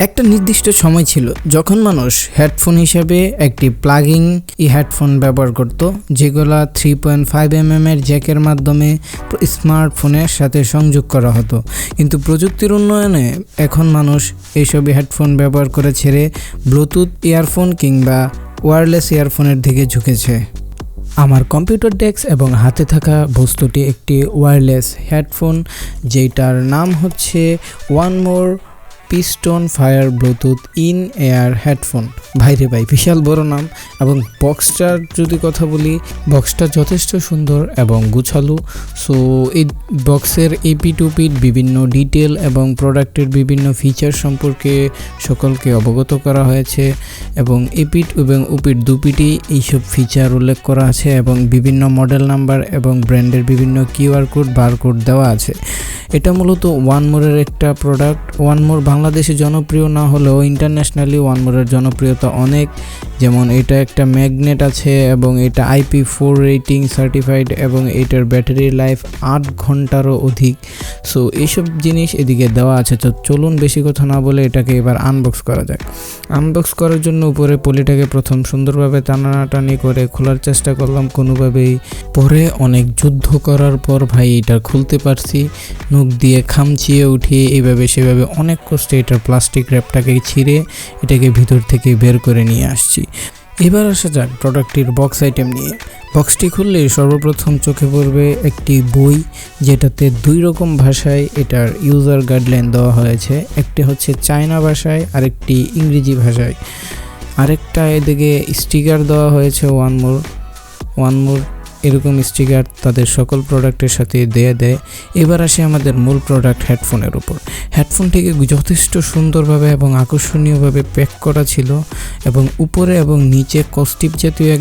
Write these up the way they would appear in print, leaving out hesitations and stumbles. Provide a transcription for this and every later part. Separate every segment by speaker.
Speaker 1: একটা নির্দিষ্ট সময় ছিল যখন মানুষ হেডফোন হিসেবে একটি প্লাগিং হেডফোন ব্যবহার করত, যেগুলো 3.5mm এর জ্যাকের মাধ্যমে স্মার্টফোনের সাথে সংযোগ করা হতো। কিন্তু প্রযুক্তির উন্নয়নে এখন মানুষ এইসব হেডফোন ব্যবহার করে ছেড়ে ব্লুটুথ ইয়ারফোন কিংবা ওয়্যারলেস ইয়ারফোনের দিকে ঝুঁকেছে। আমার কম্পিউটার ডেস্ক এবং হাতে থাকা বস্তুটি একটি ওয়্যারলেস হেডফোন, যেটার নাম হচ্ছে 1MORE Piston fire Bluetooth in air headphone. ভাইরে ভাই, বিশাল বড় নাম। এবং বক্সটার যদি কথা বলি, বক্সটা যথেষ্ট সুন্দর এবং গুছালো। সো এই বক্সের এপি টু পিট বিভিন্ন ডিটেল এবং প্রোডাক্টের বিভিন্ন ফিচার সম্পর্কে সকলকে অবগত করা হয়েছে এবং এপিট এবং উপিট দুপিটই এইসব ফিচার উল্লেখ করা আছে এবং বিভিন্ন মডেল নাম্বার এবং ব্র্যান্ডের বিভিন্ন কিউআর কোড বারকোড দেওয়া আছে। এটা মূলত 1MOREর একটা প্রোডাক্ট। 1MORE বাংলাদেশে জনপ্রিয় না হলেও ইন্টারন্যাশনালি 1MOREর জনপ্রিয়তা অনেক। যেমন এটা একটা ম্যাগনেট আছে এবং এটা IP4 রেটিং সার্টিফাইড এবং এটার ব্যাটারি লাইফ 8 ঘন্টারও অধিক। সো এইসব জিনিস এদিকে দেওয়া আছে। তো চলুন বেশি কথা না বলে এটাকে এবার আনবক্স করা যাক। আনবক্স করার জন্য উপরে পলিটাকে প্রথম সুন্দরভাবে টানাটানি করে খোলার চেষ্টা করলাম কোনোভাবেই। পরে অনেক যুদ্ধ করার পর ভাই এটা খুলতে পারছি, নখ দিয়ে খামচিয়ে উঠিয়ে এইভাবে সেভাবে অনেক কষ্টে এটার প্লাস্টিক র্যাপটাকে ছিঁড়ে এটাকে ভিতর থেকে বের করে নিয়ে আসছি। এবার আসা যাক প্রোডাক্টটির বক্স আইটেম নিয়ে। বক্সটি খুললে সর্বপ্রথম চোখে পড়বে একটি বই, যেটাতে 2 রকম ভাষায় এটার ইউজার গাইডলাইন দেওয়া হয়েছে। একটি হচ্ছে চায়না ভাষায়, আরেকটি ইংরেজি ভাষায়। আরেকটা এদিকে স্টিকার দেওয়া হয়েছে 1MORE এরকম স্টিকার তাদের সকল প্রোডাক্টের সাথে দেয়। এবার আসে আমাদের মূল প্রোডাক্ট হেডফোনের উপর। হেডফোনটিকে যথেষ্ট সুন্দরভাবে এবং আকর্ষণীয়ভাবে প্যাক করা ছিল এবং উপরে এবং নিচে কস্টিপ জাতীয়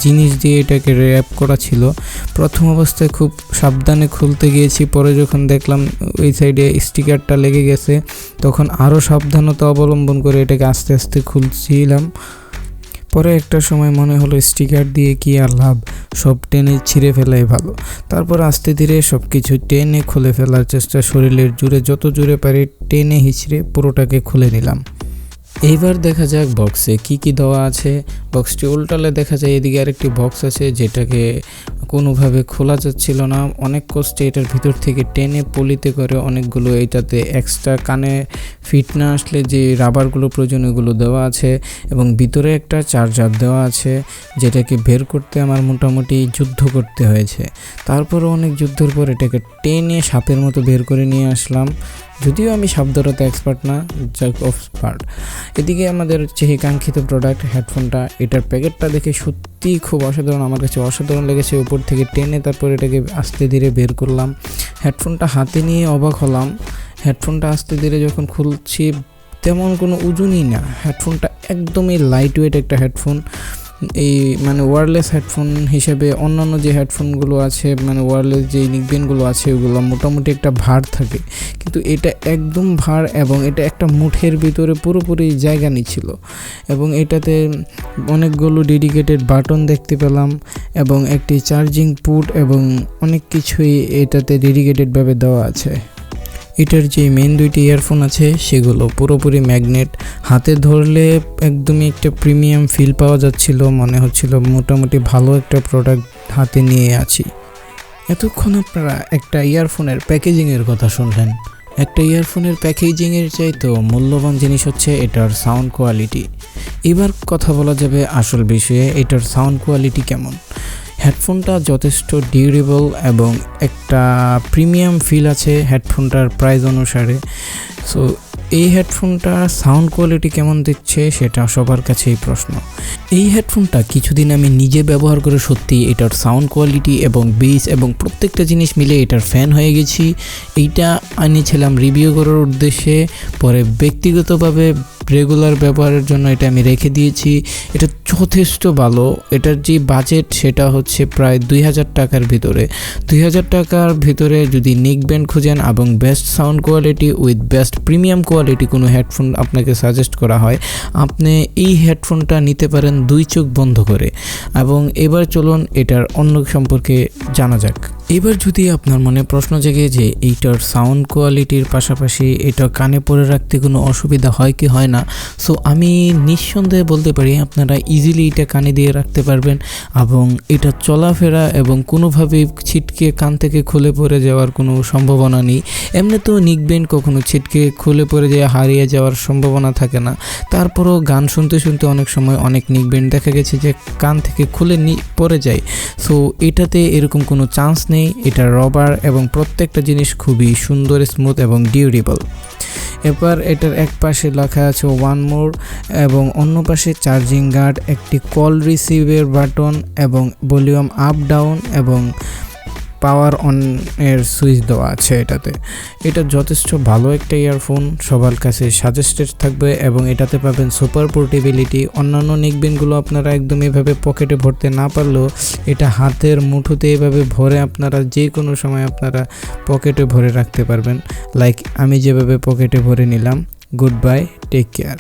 Speaker 1: জিনিস দিয়ে এটাকে র্যাপ করা ছিল। প্রথম অবস্থায় খুব সাবধানে খুলতে গিয়েছি, পরে যখন দেখলাম ওই সাইডে স্টিকারটা লেগে গেছে তখন আরও সাবধানতা অবলম্বন করে এটাকে আস্তে আস্তে খুলছিলাম। পরে একটা সময় মনে হলো স্টিকার দিয়ে কি আর লাভ, সব টেনে ছিঁড়ে ফেলাই ভালো। তারপর আস্তে ধীরে সব কিছু টেনে খুলে ফেলার চেষ্টা, শরীরের জুড়ে যত জুড়ে পারি টেনে হিঁচড়ে পুরোটাকে খুলে নিলাম। এইবার দেখা যাক বক্সে কি কি দেওয়া আছে। বক্সটি উল্টালে দেখা যায় এদিকে আরেকটি বক্স আছে, যেটাকে কোনোভাবে খোলা যাচ্ছিল না। অনেক কষ্টে এটার ভিতর থেকে টেনে পলিতে করে অনেকগুলো এটাতে এক্সট্রা কানে ফিট না আসলে যে রাবারগুলো প্রয়োজন ওগুলো দেওয়া আছে এবং ভিতরে একটা চার্জার দেওয়া আছে, যেটাকে বের করতে আমার মোটামুটি যুদ্ধ করতে হয়েছে। তারপরও অনেক যুদ্ধের পর এটাকে টেনে সাপের মতো বের করে নিয়ে আসলাম। যদিও আমি শব্দরতা এক্সপার্ট না, জাক অফ পার্ট। এদিকে আমাদের যে কাঙ্ক্ষিত প্রোডাক্ট হেডফোনটা, এটার প্যাকেটটা দেখে সত্যিই খুব অসাধারণ, আমার কাছে অসাধারণ লেগেছে। উপর থেকে টেনে তারপর এটাকে আস্তে ধীরে বের করলাম। হেডফোনটা হাতে নিয়ে অবাক হলাম। হেডফোনটা আস্তে ধীরে যখন খুলছি তেমন কোনো ওজনই না। হেডফোনটা একদমই লাইট ওয়েট একটা হেডফোন। এই ওয়্যারলেস হেডফোন হিসেবে অন্যান্য যে হেডফোনগুলো আছে, ওয়্যারলেস যে নিকবেনগুলো আছে ওগুলো মোটামুটি একটা ভার থাকে, কিন্তু এটা একদম ভার এবং এটা একটা মুঠের ভিতরে পুরোপুরি জায়গা নিচ্ছিল এবং এটাতে অনেকগুলো ডেডিকেটেড বাটন দেখতে পেলাম এবং একটি চার্জিং পোর্ট এবং অনেক কিছুই এটাতে ডেডিকেটেডভাবে দেওয়া আছে। এটার যে মেন 2টি ইয়ারফোন আছে সেগুলো পুরোপুরি ম্যাগনেট। হাতে ধরলে একদমই একটা প্রিমিয়াম ফিল পাওয়া যাচ্ছিল, মনে হচ্ছিল মোটামুটি ভালো একটা প্রোডাক্ট হাতে নিয়ে আছি। এতক্ষণ আপনারা একটা ইয়ারফোনের প্যাকেজিংয়ের কথা শুনলেন। একটা ইয়ারফোনের প্যাকেজিংয়ের চাইতে মূল্যবান জিনিস হচ্ছে এটার সাউন্ড কোয়ালিটি। এবার কথা বলা যাবে আসল বিষয়ে, এটার সাউন্ড কোয়ালিটি কেমন। হেডফোনটা যথেষ্ট ডিউরেবল এবং একটা প্রিমিয়াম ফিল আছে হেডফোনটার প্রাইস অনুসারে। সো এই হেডফোনটা সাউন্ড কোয়ালিটি কেমন দিচ্ছে সেটা সবার কাছেই প্রশ্ন। এই হেডফোনটা কিছুদিন আমি নিজে ব্যবহার করে সত্যি এটার সাউন্ড কোয়ালিটি এবং বেস এবং প্রত্যেকটা জিনিস মিলে এটার ফ্যান হয়ে গেছি। এইটা আনিয়েছিলাম রিভিউ করার উদ্দেশ্যে, পরে ব্যক্তিগতভাবে রেগুলার ব্যবহারের জন্য এটা আমি রেখে দিয়েছি। এটা যথেষ্ট ভালো। এটার যে বাজেট সেটা হচ্ছে প্রায় 2000 টাকার ভিতরে। 2000 টাকার ভিতরে যদি নেক ব্যান্ড খুঁজেন এবং best sound quality with best premium quality কোনো হেডফোন আপনাকে সাজেস্ট করা হয়, আপনি এই হেডফোনটা নিতে পারেন 2 চোখ বন্ধ করে। এবং এবার চলুন এটার অন্য সম্পর্কে জানা যাক। এবার যদি আপনার মনে প্রশ্ন জেগে যে এইটার সাউন্ড কোয়ালিটির পাশাপাশি এটা কানে পরে রাখতে কোনো অসুবিধা হয় কি হয় না, সো আমি নিঃসন্দেহে বলতে পারি আপনারা ইজিলি এটা কানে দিয়ে রাখতে পারবেন এবং এটা চলাফেরা এবং কোনোভাবেই ছিটকে কান থেকে খুলে পড়ে যাওয়ার কোনো সম্ভাবনা নেই। এমনিতেও নেকব্যান্ড কখনো ছিটকে খুলে পড়ে যায় হারিয়ে যাওয়ার সম্ভাবনা থাকে না, তারপরও গান শুনতে শুনতে অনেক সময় অনেক নেকব্যান্ড দেখা গেছে যে কান থেকে খুলে পড়ে যায়। সো এটাতে এরকম কোনো চান্স নেই, এটা রবার এবং প্রত্যেকটা জিনিস খুবই সুন্দর, স্মুথ এবং ডিউরেবল। এবার এটার এক পাশে লেখা আছে 1MORE এবং অন্য পাশে চার্জিং গার্ড, একটি কল রিসিভের বাটন এবং ভলিউম আপ ডাউন এবং পাওয়ার অন এর সুইচ দেওয়া আছে এটাতে। এটা যথেষ্ট ভালো একটা ইয়ারফোন, সবার কাছে সাজেস্টেড থাকবে এবং এটাতে পাবেন সুপার পোর্টেবিলিটি। অন্যান্য নেকব্যান্ডগুলো আপনারা একদম এভাবে পকেটে ভরতে না পারলেও এটা হাতের মুঠোতে এভাবে ভরে আপনারা যে কোনো সময় আপনারা পকেটে ভরে রাখতে পারবেন, লাইক আমি যেভাবে পকেটে ভরে নিলাম। Goodbye, take care.